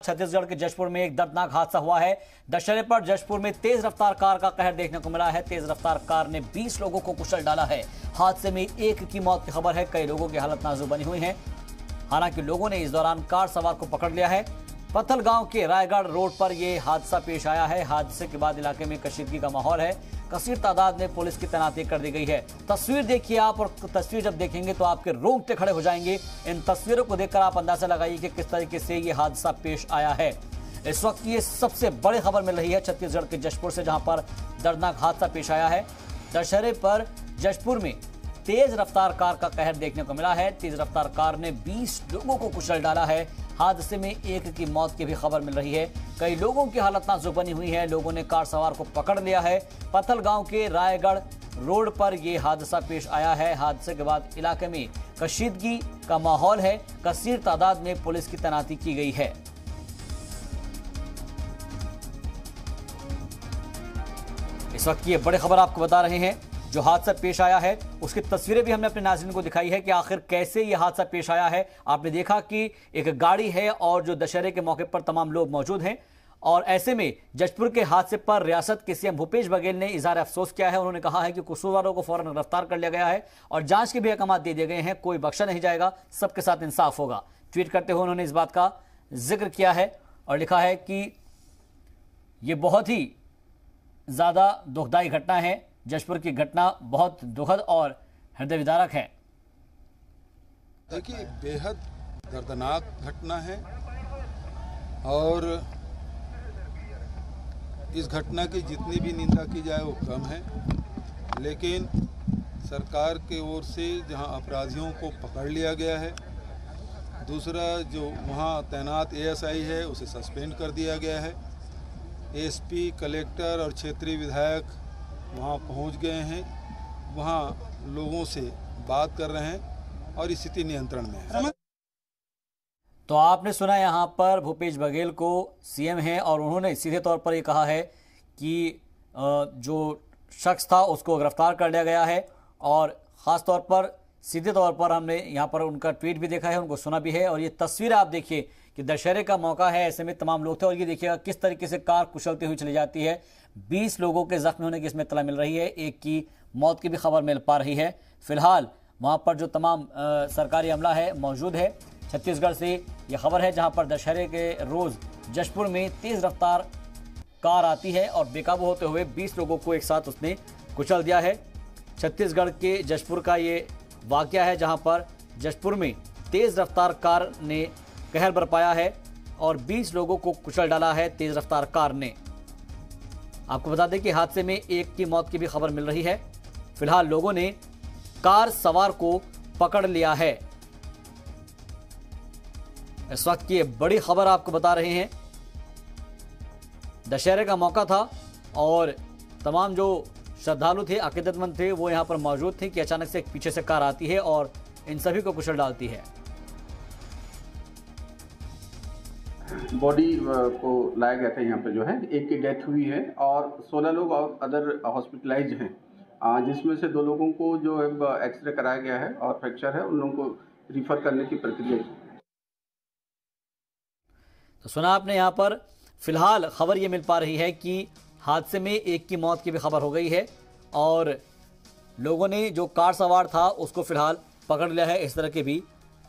छत्तीसगढ़ के जशपुर में एक दर्दनाक हादसा हुआ है। दशहरे पर जशपुर में तेज रफ्तार कार का कहर देखने को मिला है। तेज रफ्तार कार ने 20 लोगों को कुचल डाला है। हादसे में एक की मौत की खबर है। कई लोगों की हालत नाजुक बनी हुई है। हालांकि लोगों ने इस दौरान कार सवार को पकड़ लिया है। पत्थलगांव के रायगढ़ रोड पर यह हादसा पेश आया है। हादसे के बाद इलाके में कशीदगी का माहौल है। कसीर तादाद में पुलिस की तैनाती कर दी गई है। तस्वीर देखिए आप, और तस्वीर जब देखेंगे तो आपके रोंगटे खड़े हो जाएंगे। इन तस्वीरों को देखकर आप अंदाजा लगाइए कि किस तरीके से ये हादसा पेश आया है। इस वक्त ये सबसे बड़ी खबर मिल रही है छत्तीसगढ़ के जशपुर से, जहां पर दर्दनाक हादसा पेश आया है। दशहरे पर जशपुर में तेज रफ्तार कार का कहर देखने को मिला है। तेज रफ्तार कार ने 20 लोगों को कुचल डाला है। हादसे में एक की मौत की भी खबर मिल रही है। कई लोगों की हालत नाजुक बनी हुई है। लोगों ने कार सवार को पकड़ लिया है। पत्थलगांव के रायगढ़ रोड पर यह हादसा पेश आया है। हादसे के बाद इलाके में कशीदगी का माहौल है। कसीर तादाद में पुलिस की तैनाती की गई है। इस वक्त की बड़ी खबर आपको बता रहे हैं। जो हादसा पेश आया है उसकी तस्वीरें भी हमने अपने नाज़रीन को दिखाई है कि आखिर कैसे यह हादसा पेश आया है। आपने देखा कि एक गाड़ी है और जो दशहरे के मौके पर तमाम लोग मौजूद हैं, और ऐसे में जशपुर के हादसे पर रियासत के सीएम भूपेश बघेल ने इजहार अफसोस किया है। उन्होंने कहा है कि कसूरवारों को फौरन गिरफ्तार कर लिया गया है और जांच के भी अहकाम दे दिए गए हैं। कोई बख्शा नहीं जाएगा, सबके साथ इंसाफ होगा। ट्वीट करते हुए उन्होंने इस बात का जिक्र किया है और लिखा है कि यह बहुत ही ज्यादा दुखदायी घटना है। जशपुर की घटना बहुत दुखद और हृदय विदारक है। देखिए, बेहद दर्दनाक घटना है और इस घटना की जितनी भी निंदा की जाए वो कम है। लेकिन सरकार की ओर से जहां अपराधियों को पकड़ लिया गया है, दूसरा जो वहां तैनात एएसआई है उसे सस्पेंड कर दिया गया है। एसपी, कलेक्टर और क्षेत्रीय विधायक वहाँ पहुँच गए हैं, वहाँ लोगों से बात कर रहे हैं और स्थिति नियंत्रण में है। तो आपने सुना, यहाँ पर भूपेश बघेल को सीएम हैं और उन्होंने सीधे तौर पर ये कहा है कि जो शख्स था उसको गिरफ्तार कर लिया गया है। और ख़ास तौर पर सीधे तौर पर हमने यहाँ पर उनका ट्वीट भी देखा है, उनको सुना भी है। और ये तस्वीर आप देखिए कि दशहरे का मौका है, ऐसे में तमाम लोग थे और ये देखिएगा किस तरीके से कार कुचलती हुई चली जाती है। 20 लोगों के जख्मी होने की इसमें इत्तला मिल रही है। एक की मौत की भी खबर मिल पा रही है। फिलहाल वहां पर जो तमाम सरकारी अमला है मौजूद है। छत्तीसगढ़ से यह खबर है, जहां पर दशहरे के रोज जशपुर में तेज रफ्तार कार आती है और बेकाबू होते हुए 20 लोगों को एक साथ उसने कुचल दिया है। छत्तीसगढ़ के जशपुर का ये वाकया है, जहां पर जशपुर में तेज रफ्तार कार ने कहर बरपाया है और 20 लोगों को कुचल डाला है तेज रफ्तार कार ने। आपको बता दें कि हादसे में एक की मौत की भी खबर मिल रही है। फिलहाल लोगों ने कार सवार को पकड़ लिया है। इस वक्त की बड़ी खबर आपको बता रहे हैं। दशहरे का मौका था और तमाम जो श्रद्धालु थे, अकीदतमंद थे, वो यहां पर मौजूद थे कि अचानक से पीछे से कार आती है और इन सभी को कुचल डालती है। बॉडी को लाया गया था यहाँ पे, जो है एक की डेथ हुई है और 16 लोग और अदर हॉस्पिटलाइज हैं, जिसमें से 2 लोगों को जो है एक्सरे कराया गया है और फ्रैक्चर है, उन लोगों को रिफर करने की प्रक्रिया की। तो सुना आपने, यहाँ पर फिलहाल खबर ये मिल पा रही है कि हादसे में एक की मौत की भी खबर हो गई है और लोगों ने जो कार सवार था उसको फिलहाल पकड़ लिया है। इस तरह की भी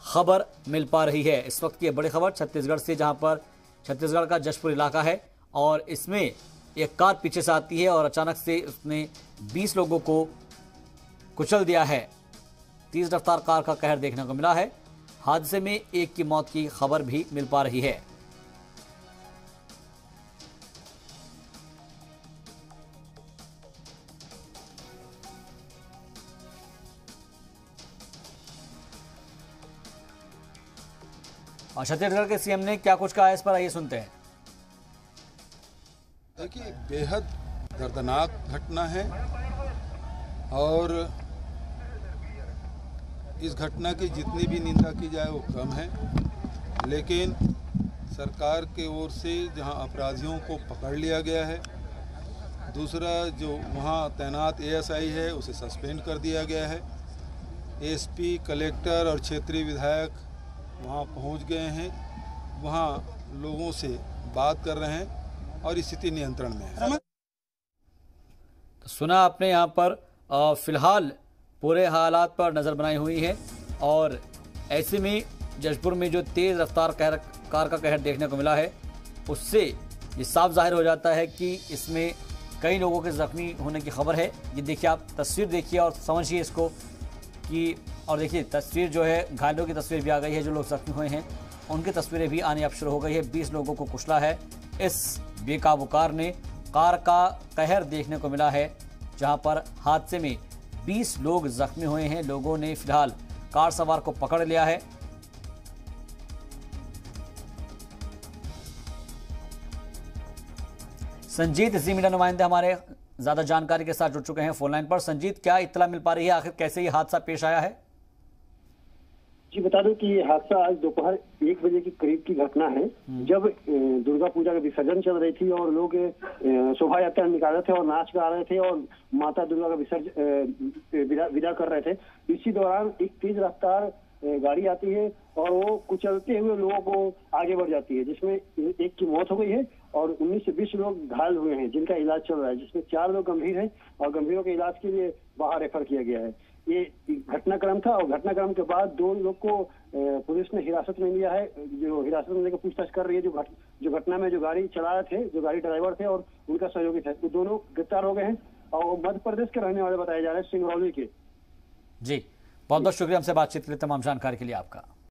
खबर मिल पा रही है। इस वक्त की बड़ी खबर छत्तीसगढ़ से, जहां पर छत्तीसगढ़ का जशपुर इलाका है और इसमें एक कार पीछे से आती है और अचानक से उसने 20 लोगों को कुचल दिया है। तेज रफ्तार कार का कहर देखने को मिला है। हादसे में एक की मौत की खबर भी मिल पा रही है। और छत्तीसगढ़ के सीएम ने क्या कुछ कहा है इस पर, आइए सुनते हैं। देखिए, बेहद दर्दनाक घटना है और इस घटना की जितनी भी निंदा की जाए वो कम है। लेकिन सरकार की ओर से जहां अपराधियों को पकड़ लिया गया है, दूसरा जो वहां तैनात एएसआई है उसे सस्पेंड कर दिया गया है। एसपी, कलेक्टर और क्षेत्रीय विधायक वहाँ पहुँच गए हैं, वहाँ लोगों से बात कर रहे हैं और स्थिति नियंत्रण में है। तो सुना आपने यहाँ पर फिलहाल पूरे हालात पर नज़र बनाई हुई है और ऐसे में जशपुर में जो तेज़ रफ्तार कार का कहर देखने को मिला है उससे ये साफ जाहिर हो जाता है कि इसमें कई लोगों के ज़ख्मी होने की खबर है। ये देखिए, आप तस्वीर देखिए और समझिए इसको कि, और देखिए तस्वीर जो है, घायलों की तस्वीर भी आ गई है, जो लोग जख्मी हुए हैं उनकी तस्वीरें भी आनी अब शुरू हो गई है। 20 लोगों को कुचला है इस बेकाबू कार ने। कार का कहर देखने को मिला है जहां पर हादसे में 20 लोग जख्मी हुए हैं। लोगों ने फिलहाल कार सवार को पकड़ लिया है। संजीत जी मीडिया नुमाइंदे हमारे ज्यादा जानकारी के साथ जुड़ चुके हैं फोन लाइन पर। संजीत, क्या इत्तला मिल पा रही है, आखिर कैसे ये हादसा पेश आया है? जी बता दूं कि ये हादसा आज दोपहर 1 बजे के करीब की घटना है, जब दुर्गा पूजा का विसर्जन चल रही थी और लोग शोभा यात्रा निकाल रहे थे और नाच गा रहे थे और माता दुर्गा का विसर्जन विदा कर रहे थे। इसी दौरान एक तेज रफ्तार गाड़ी आती है और वो कुचलते हुए लोगों को आगे बढ़ जाती है, जिसमें एक की मौत हो गई है और 19 से 20 लोग घायल हुए हैं जिनका इलाज चल रहा है, जिसमें 4 लोग गंभीर हैं और गंभीरों के इलाज के लिए बाहर रेफर किया गया है। ये घटनाक्रम था और घटनाक्रम के बाद 2 लोग को पुलिस ने हिरासत में लिया है, जो हिरासत में लेकर पूछताछ कर रही है। जो घटना में जो गाड़ी चला रहे थे, जो गाड़ी ड्राइवर थे और उनका सहयोगी थे, वो दोनों गिरफ्तार हो गए हैं और वो मध्य प्रदेश के रहने वाले बताए जा रहे हैं, सिंगरौली के। जी, बहुत बहुत शुक्रिया हमसे बातचीत के लिए, तमाम जानकारी के लिए आपका।